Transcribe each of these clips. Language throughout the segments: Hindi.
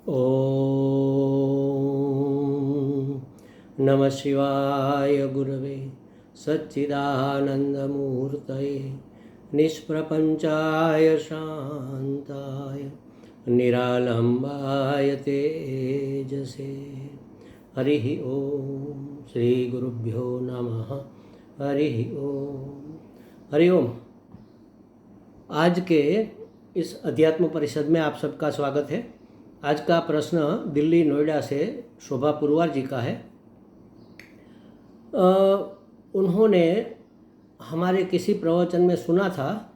ॐ नमः शिवाय गुरवे सच्चिदानन्दमूर्तये निष्प्रपञ्चाय शान्ताय निरालम्बाय तेजसे। हरिः ओम। श्री गुरुभ्यो नमः। हरिः ओम। हरि ओम। आज के इस अध्यात्म परिषद में आप सबका स्वागत है। आज का प्रश्न दिल्ली नोएडा से शोभा पुरवार जी का है। उन्होंने हमारे किसी प्रवचन में सुना था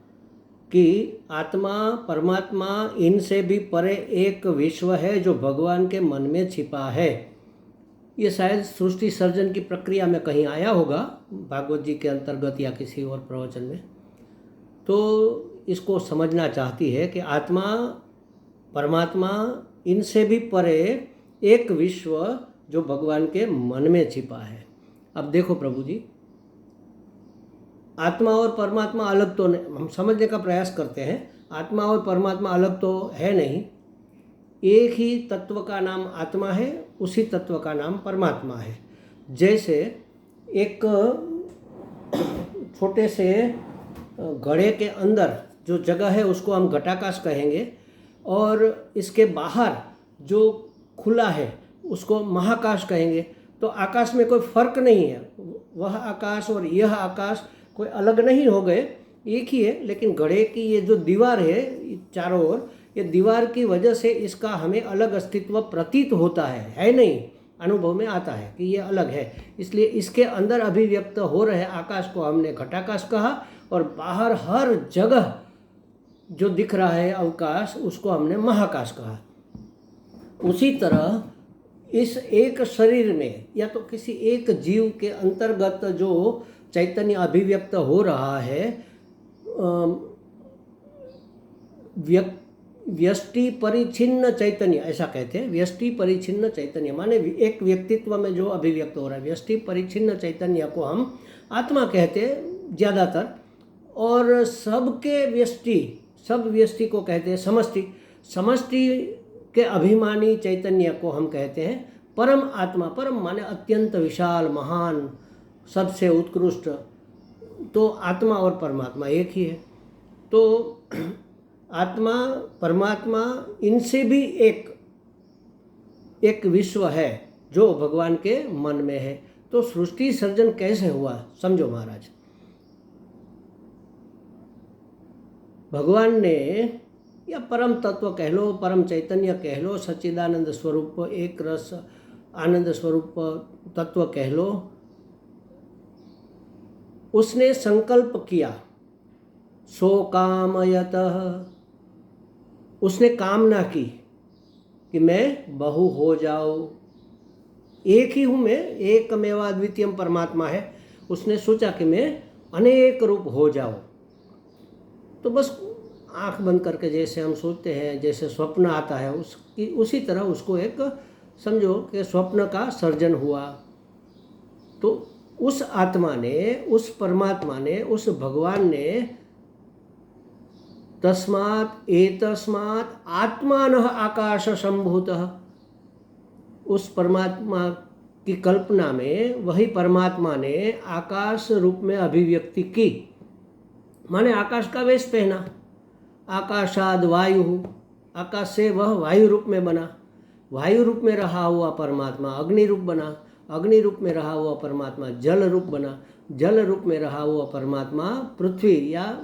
कि आत्मा परमात्मा इनसे भी परे एक विश्व है जो भगवान के मन में छिपा है। ये शायद सृष्टि सर्जन की प्रक्रिया में कहीं आया होगा, भागवत जी के अंतर्गत या किसी और प्रवचन में। तो इसको समझना चाहती है कि आत्मा परमात्मा इनसे भी परे एक विश्व जो भगवान के मन में छिपा है। अब देखो प्रभु जी, आत्मा और परमात्मा अलग तो नहीं, हम समझने का प्रयास करते हैं। आत्मा और परमात्मा अलग तो है नहीं, एक ही तत्व का नाम आत्मा है, उसी तत्व का नाम परमात्मा है। जैसे एक छोटे से घड़े के अंदर जो जगह है उसको हम घटाकाश कहेंगे, और इसके बाहर जो खुला है उसको महाकाश कहेंगे। तो आकाश में कोई फर्क नहीं है, वह आकाश और यह आकाश कोई अलग नहीं हो गए, एक ही है। लेकिन घड़े की ये जो दीवार है चारों ओर, ये दीवार की वजह से इसका हमें अलग अस्तित्व प्रतीत होता है नहीं, अनुभव में आता है कि ये अलग है। इसलिए इसके अंदर अभिव्यक्त हो रहे आकाश को हमने घटाकाश कहा, और बाहर हर जगह जो दिख रहा है अवकाश उसको हमने महाकाश कहा। उसी तरह इस एक शरीर में या तो किसी एक जीव के अंतर्गत जो चैतन्य अभिव्यक्त हो रहा है, व्यष्टि परिच्छिन्न चैतन्य ऐसा कहते हैं। व्यष्टि परिच्छिन्न चैतन्य माने एक व्यक्तित्व में जो अभिव्यक्त हो रहा है, व्यष्टि परिच्छिन्न चैतन्य को हम आत्मा कहते हैं ज़्यादातर। और सबके व्यष्टि, सब व्यष्टि को कहते हैं समष्टि। समष्टि के अभिमानी चैतन्य को हम कहते हैं परम आत्मा। परम माने अत्यंत विशाल, महान, सबसे उत्कृष्ट। तो आत्मा और परमात्मा एक ही है। तो आत्मा परमात्मा इनसे भी एक विश्व है जो भगवान के मन में है। तो सृष्टि सर्जन कैसे हुआ, समझो महाराज। भगवान ने, या परम तत्व कह लो, परम चैतन्य कह लो, सच्चिदानंद स्वरूप, एक रस आनंद स्वरूप तत्व कह लो, उसने संकल्प किया सो कामयतः, उसने कामना की कि मैं बहु हो जाऊं। एक ही हूँ मैं, एकमेवा द्वितीयम परमात्मा है। उसने सोचा कि मैं अनेक रूप हो जाऊं। तो बस आँख बंद करके जैसे हम सोचते हैं, जैसे स्वप्न आता है उसी तरह उसको एक समझो कि स्वप्न का सर्जन हुआ। तो उस आत्मा ने, उस परमात्मा ने, उस भगवान ने तस्मात् एतस्मात् आत्मानः आकाश संभूतः, उस परमात्मा की कल्पना में वही परमात्मा ने आकाश रूप में अभिव्यक्ति की। माने आकाश का वेश पहना। आकाशाद वायु, आकाश से वह वायु रूप में बना। वायु रूप में रहा हुआ परमात्मा अग्नि रूप बना। अग्नि रूप में रहा हुआ परमात्मा जल रूप बना। जल रूप में रहा हुआ परमात्मा पृथ्वी या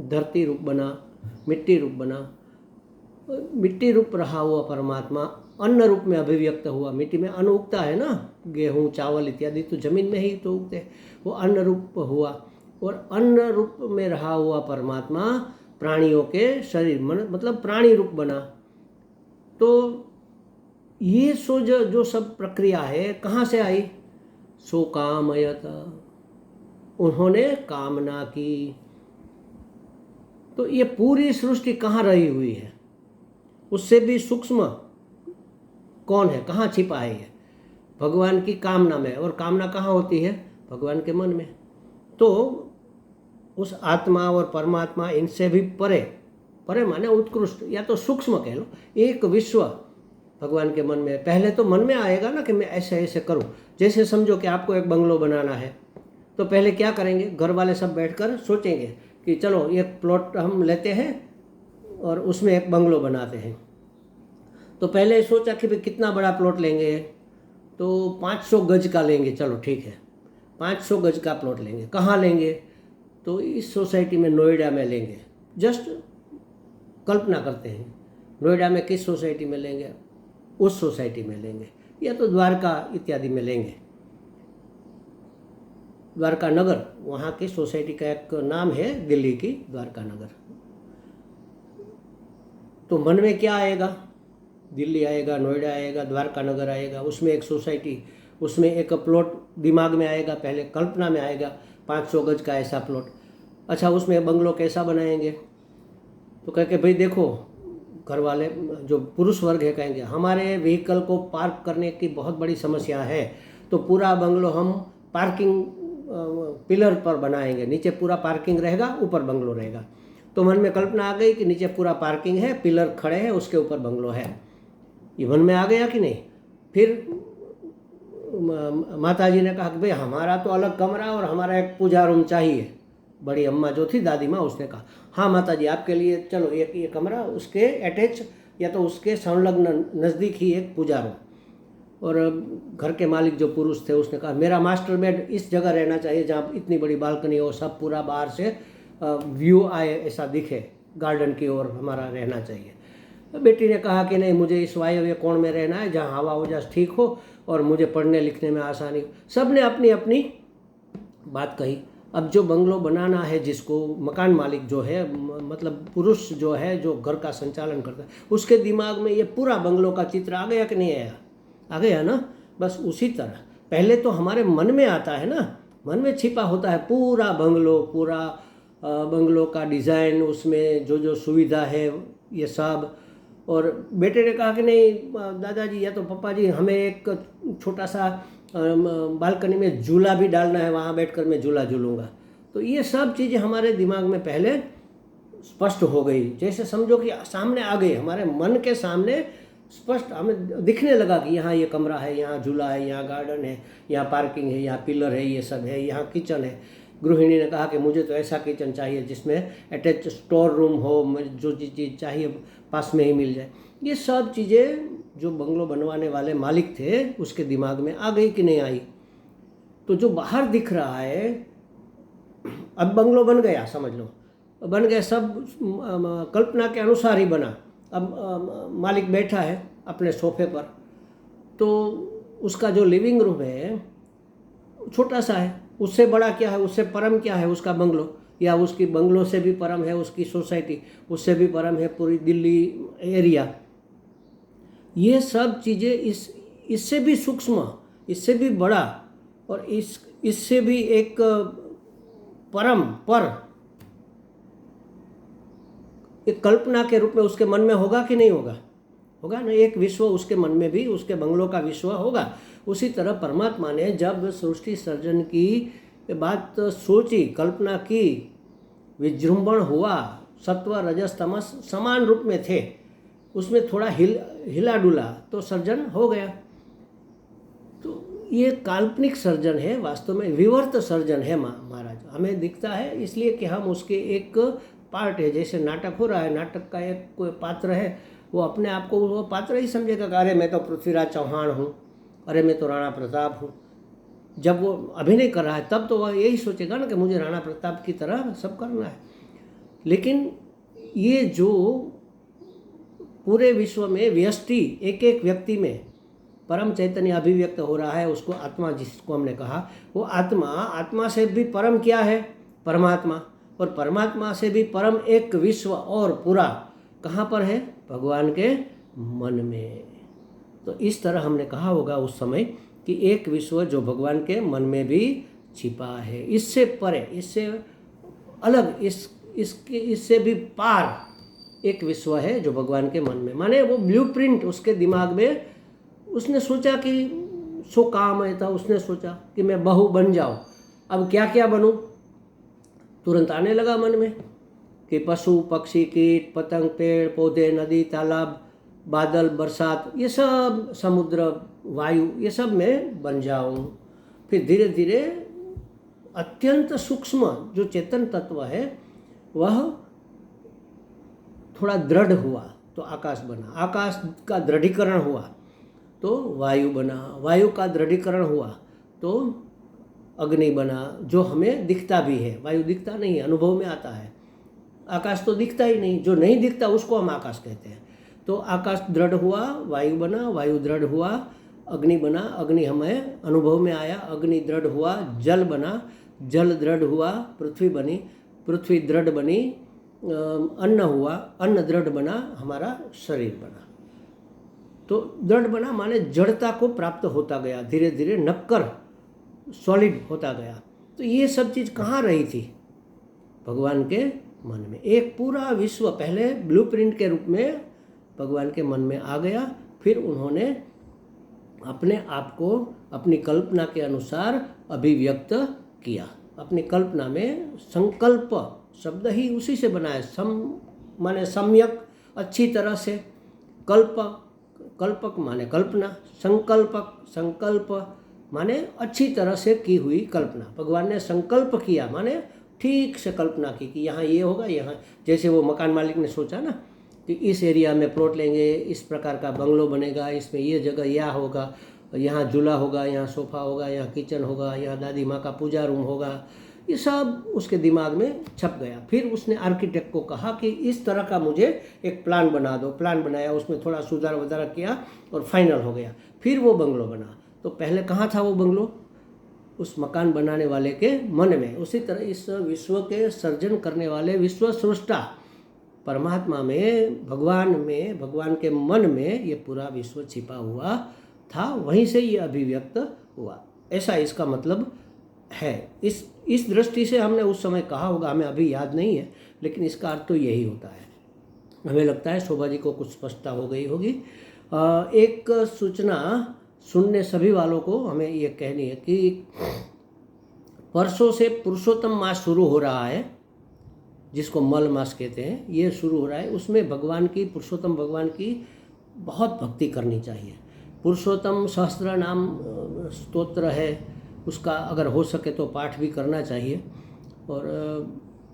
धरती रूप बना, मिट्टी रूप बना। मिट्टी रूप रहा हुआ परमात्मा अन्न रूप में अभिव्यक्त हुआ। मिट्टी में अन्न उगता है ना, गेहूँ चावल इत्यादि तो जमीन में ही तो उगते हैं, वो अन्न रूप हुआ। और अन्न रूप में रहा हुआ परमात्मा प्राणियों के शरीर मतलब प्राणी रूप बना। तो ये जो सब प्रक्रिया है कहाँ से आई? सो कामयत, उन्होंने कामना की। तो ये पूरी सृष्टि कहाँ रही हुई है? उससे भी सूक्ष्म कौन है, कहाँ छिपा है ये? भगवान की कामना में। और कामना कहाँ होती है? भगवान के मन में। तो उस आत्मा और परमात्मा इनसे भी परे, परे माने उत्कृष्ट या तो सूक्ष्म कह लो, एक विश्व भगवान के मन में पहले तो मन में आएगा ना कि मैं ऐसे ऐसे करूं। जैसे समझो कि आपको एक बंगलो बनाना है, तो पहले क्या करेंगे, घर वाले सब बैठकर सोचेंगे कि चलो एक प्लॉट हम लेते हैं और उसमें एक बंगलो बनाते हैं। तो पहले सोचा कि भाई कितना बड़ा प्लॉट लेंगे, तो 500 गज का लेंगे, चलो ठीक है 500 गज का प्लॉट लेंगे। कहाँ लेंगे, तो इस सोसाइटी में नोएडा में लेंगे। जस्ट कल्पना करते हैं नोएडा में किस सोसाइटी में लेंगे, उस सोसाइटी में लेंगे, या तो द्वारका इत्यादि में लेंगे। द्वारका नगर वहाँ की सोसाइटी का एक नाम है, दिल्ली की द्वारका नगर। तो मन में क्या आएगा, दिल्ली आएगा, नोएडा आएगा, द्वारका नगर आएगा, उसमें एक सोसाइटी, उसमें एक प्लॉट दिमाग में आएगा, पहले कल्पना में आएगा 500 गज का ऐसा प्लॉट। अच्छा उसमें बंगलो कैसा बनाएंगे, तो कह के भाई देखो, घर वाले जो पुरुष वर्ग है कहेंगे हमारे व्हीकल को पार्क करने की बहुत बड़ी समस्या है, तो पूरा बंगलो हम पार्किंग पिलर पर बनाएंगे, नीचे पूरा पार्किंग रहेगा, ऊपर बंगलो रहेगा। तो मन में कल्पना आ गई कि नीचे पूरा पार्किंग है, पिलर खड़े हैं, उसके ऊपर बंगलो है। ये मन में आ गया कि नहीं। फिर माता जी ने कहा कि भाई हमारा तो अलग कमरा और हमारा एक पूजा रूम चाहिए। बड़ी अम्मा जो थी, दादी माँ, उसने कहा हाँ माता जी आपके लिए चलो एक ये कमरा, उसके अटैच या तो उसके संलग्न नज़दीक ही एक पूजा रूम। और घर के मालिक जो पुरुष थे उसने कहा मेरा मास्टर बेड इस जगह रहना चाहिए जहाँ इतनी बड़ी बालकनी हो, सब पूरा बाहर से व्यू आए, ऐसा दिखे गार्डन की ओर हमारा रहना चाहिए। तो बेटी ने कहा कि नहीं, मुझे इस वायव्य कोण में रहना है जहाँ हवा उजास ठीक हो और मुझे पढ़ने लिखने में आसानी हो। सब ने अपनी अपनी बात कही। अब जो बंगलो बनाना है, जिसको मकान मालिक जो है, मतलब पुरुष जो है जो घर का संचालन करता है, उसके दिमाग में ये पूरा बंगलो का चित्र आ गया कि नहीं आया, आ गया ना। बस उसी तरह पहले तो हमारे मन में आता है ना, मन में छिपा होता है पूरा बंगलो, पूरा बंगलो का डिज़ाइन, उसमें जो जो सुविधा है ये सब। और बेटे ने कहा कि नहीं दादाजी या तो पापा जी, हमें एक छोटा सा बालकनी में झूला भी डालना है, वहाँ बैठकर मैं झूला झूलूँगा। तो ये सब चीज़ें हमारे दिमाग में पहले स्पष्ट हो गई, जैसे समझो कि सामने आ गई, हमारे मन के सामने स्पष्ट हमें दिखने लगा कि यहाँ ये कमरा है, यहाँ झूला है, यहाँ गार्डन है, यहाँ पार्किंग है, यहाँ पिलर है, ये सब है, यहाँ किचन है। गृहिणी ने कहा कि मुझे तो ऐसा किचन चाहिए जिसमें अटैच स्टोर रूम हो, मुझे जो चीज़ चाहिए पास में ही मिल जाए। ये सब चीज़ें जो बंगलो बनवाने वाले मालिक थे उसके दिमाग में आ गई कि नहीं आई। तो जो बाहर दिख रहा है, अब बंगलो बन गया, समझ लो बन गया, सब कल्पना के अनुसार ही बना। अब मालिक बैठा है अपने सोफे पर, तो उसका जो लिविंग रूम है छोटा सा है, उससे बड़ा क्या है, उससे परम क्या है उसका बंगलो, या उसकी बंगलो से भी परम है उसकी सोसाइटी, उससे भी परम है पूरी दिल्ली एरिया। ये सब चीज़ें इससे भी सूक्ष्म, इससे भी बड़ा, और इससे भी एक परम पर एक कल्पना के रूप में उसके मन में होगा कि नहीं होगा, होगा ना। एक विश्व उसके मन में भी, उसके बंगलों का विश्व होगा। उसी तरह परमात्मा ने जब सृष्टि सर्जन की बात सोची, कल्पना की, विजृंभण हुआ, सत्व रजस तमस समान रूप में थे, उसमें थोड़ा हिला डुला तो सर्जन हो गया। तो ये काल्पनिक सर्जन है, वास्तव में विवर्त सर्जन है महाराज। हमें दिखता है इसलिए कि हम उसके एक पार्ट है। जैसे नाटक हो रहा है, नाटक का एक कोई पात्र है, वो अपने आप को वो पात्र ही समझेगा कि अरे मैं तो पृथ्वीराज चौहान हूँ, अरे मैं तो राणा प्रताप हूँ। जब वो अभिनय कर रहा है तब तो वह यही सोचेगा ना कि मुझे राणा प्रताप की तरह सब करना है। लेकिन ये जो पूरे विश्व में व्यष्टि, एक एक व्यक्ति में परम चैतन्य अभिव्यक्त हो रहा है, उसको आत्मा जिसको हमने कहा, वो आत्मा से भी परम क्या है, परमात्मा, और परमात्मा से भी परम एक विश्व और पूरा कहाँ पर है, भगवान के मन में। तो इस तरह हमने कहा होगा उस समय कि एक विश्व जो भगवान के मन में भी छिपा है, इससे परे, इससे अलग, इससे भी पार एक विश्व है जो भगवान के मन में। माने वो ब्लूप्रिंट उसके दिमाग में, उसने सोचा कि सो काम है था, उसने सोचा कि मैं बहू बन जाऊँ, अब क्या क्या बनूँ। तुरंत आने लगा मन में कि पशु पक्षी कीट पतंग पेड़ पौधे नदी तालाब बादल, बरसात, ये सब समुद्र, वायु, ये सब मैं बन जाऊं। फिर धीरे धीरे अत्यंत सूक्ष्म जो चेतन तत्व है वह थोड़ा दृढ़ हुआ तो आकाश बना, आकाश का दृढ़ीकरण हुआ तो वायु बना, वायु का दृढ़ीकरण हुआ तो अग्नि बना, जो हमें दिखता भी है। वायु दिखता नहीं है, अनुभव में आता है। आकाश तो दिखता ही नहीं, जो नहीं दिखता उसको हम आकाश कहते हैं। तो आकाश दृढ़ हुआ, वायु बना, वायु दृढ़ हुआ, अग्नि बना, अग्नि हमें अनुभव में आया, अग्नि दृढ़ हुआ, जल बना, जल दृढ़ हुआ, पृथ्वी बनी, पृथ्वी दृढ़ बनी, अन्न हुआ, अन्न दृढ़ बना, हमारा शरीर बना। तो दृढ़ बना माने जड़ता को प्राप्त होता गया, धीरे धीरे नक्कर सॉलिड होता गया। तो ये सब चीज़ कहाँ रही थी? भगवान के मन में। एक पूरा विश्व पहले ब्लूप्रिंट के रूप में भगवान के मन में आ गया, फिर उन्होंने अपने आप को अपनी कल्पना के अनुसार अभिव्यक्त किया। अपनी कल्पना में संकल्प शब्द ही उसी से बनाया, माने सम्यक, अच्छी तरह से, कल्पक माने कल्पना, संकल्प माने अच्छी तरह से की हुई कल्पना। भगवान ने संकल्प किया माने ठीक से कल्पना की कि यहाँ ये होगा, यहाँ जैसे वो मकान मालिक ने सोचा ना कि इस एरिया में प्लॉट लेंगे, इस प्रकार का बंगलो बनेगा, इसमें ये जगह यह होगा, यहाँ झूला होगा, यहाँ सोफ़ा होगा, यहाँ किचन होगा, यहाँ दादी माँ का पूजा रूम होगा, ये सब उसके दिमाग में छप गया। फिर उसने आर्किटेक्ट को कहा कि इस तरह का मुझे एक प्लान बना दो। प्लान बनाया, उसमें थोड़ा सुधार वधार किया और फाइनल हो गया। फिर वो बंगलो बना। तो पहले कहाँ था वो बंगलो? उस मकान बनाने वाले के मन में। उसी तरह इस विश्व के सर्जन करने वाले विश्व सृष्टा परमात्मा में, भगवान के मन में ये पूरा विश्व छिपा हुआ था, वहीं से ये अभिव्यक्त हुआ। ऐसा इसका मतलब है। इस दृष्टि से हमने उस समय कहा होगा, हमें अभी याद नहीं है, लेकिन इसका अर्थ तो यही होता है। हमें लगता है शोभा जी को कुछ स्पष्टता हो गई होगी। एक सूचना सुनने सभी वालों को हमें ये कहनी है कि परसों से पुरुषोत्तम मास शुरू हो रहा है, जिसको मल मास कहते हैं। ये शुरू हो रहा है, उसमें पुरुषोत्तम भगवान की बहुत भक्ति करनी चाहिए। पुरुषोत्तम सहस्त्र नाम स्तोत्र है, उसका अगर हो सके तो पाठ भी करना चाहिए। और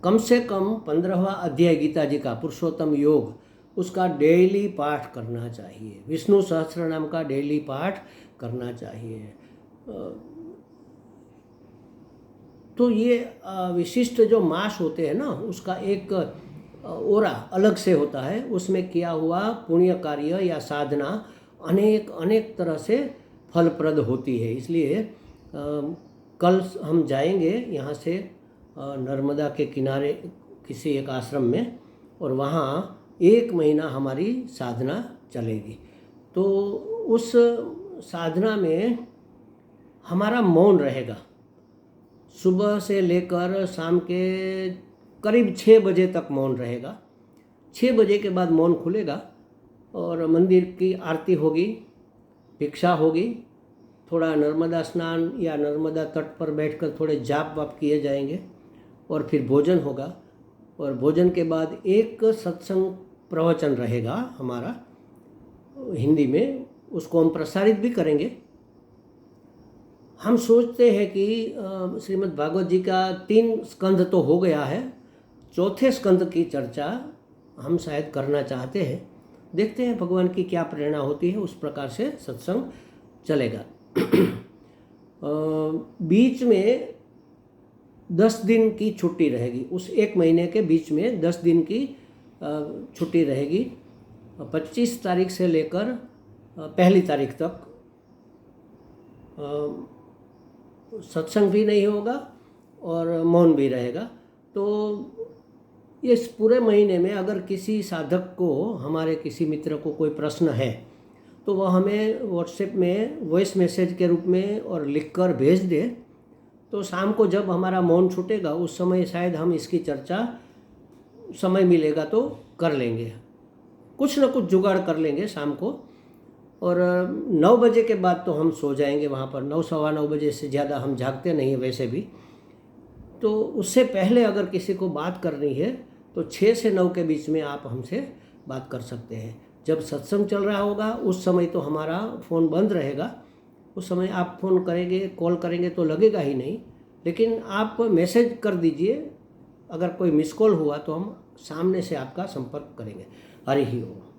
कम से कम 15वां अध्याय गीता जी का पुरुषोत्तम योग, उसका डेली पाठ करना चाहिए। विष्णु सहस्त्र नाम का डेली पाठ करना चाहिए। तो ये विशिष्ट जो मास होते हैं ना, उसका एक ओरा अलग से होता है। उसमें किया हुआ पुण्य कार्य या साधना अनेक तरह से फलप्रद होती है। इसलिए कल हम जाएंगे यहाँ से नर्मदा के किनारे किसी एक आश्रम में, और वहाँ 1 महीना हमारी साधना चलेगी। तो उस साधना में हमारा मौन रहेगा। सुबह से लेकर शाम के करीब 6 बजे तक मौन रहेगा। 6 बजे के बाद मौन खुलेगा और मंदिर की आरती होगी, भिक्षा होगी, थोड़ा नर्मदा स्नान या नर्मदा तट पर बैठकर थोड़े जाप वाप किए जाएंगे, और फिर भोजन होगा। और भोजन के बाद एक सत्संग प्रवचन रहेगा हमारा हिंदी में, उसको हम प्रसारित भी करेंगे। हम सोचते हैं कि श्रीमद् भागवत जी का 3 स्कंध तो हो गया है, 4थे स्कंध की चर्चा हम शायद करना चाहते हैं। देखते हैं भगवान की क्या प्रेरणा होती है, उस प्रकार से सत्संग चलेगा। बीच में 10 दिन की छुट्टी रहेगी। उस 1 महीने के बीच में 10 दिन की छुट्टी रहेगी। 25 तारीख से लेकर 1 तारीख तक सत्संग भी नहीं होगा और मौन भी रहेगा। तो इस पूरे महीने में अगर किसी साधक को, हमारे किसी मित्र को कोई प्रश्न है, तो वह हमें व्हाट्सएप में वॉइस मैसेज के रूप में और लिखकर भेज दे। तो शाम को जब हमारा मौन छूटेगा उस समय शायद हम इसकी चर्चा, समय मिलेगा तो कर लेंगे, कुछ न कुछ जुगाड़ कर लेंगे शाम को। और 9 बजे के बाद तो हम सो जाएंगे वहाँ पर। 9 सवा 9 बजे से ज़्यादा हम जागते नहीं वैसे भी। तो उससे पहले अगर किसी को बात करनी है तो 6 से 9 के बीच में आप हमसे बात कर सकते हैं। जब सत्संग चल रहा होगा उस समय तो हमारा फ़ोन बंद रहेगा, उस समय आप फ़ोन करेंगे, कॉल करेंगे तो लगेगा ही नहीं। लेकिन आप मैसेज कर दीजिए, अगर कोई मिस कॉल हुआ तो हम सामने से आपका संपर्क करेंगे। हरि ही ओम।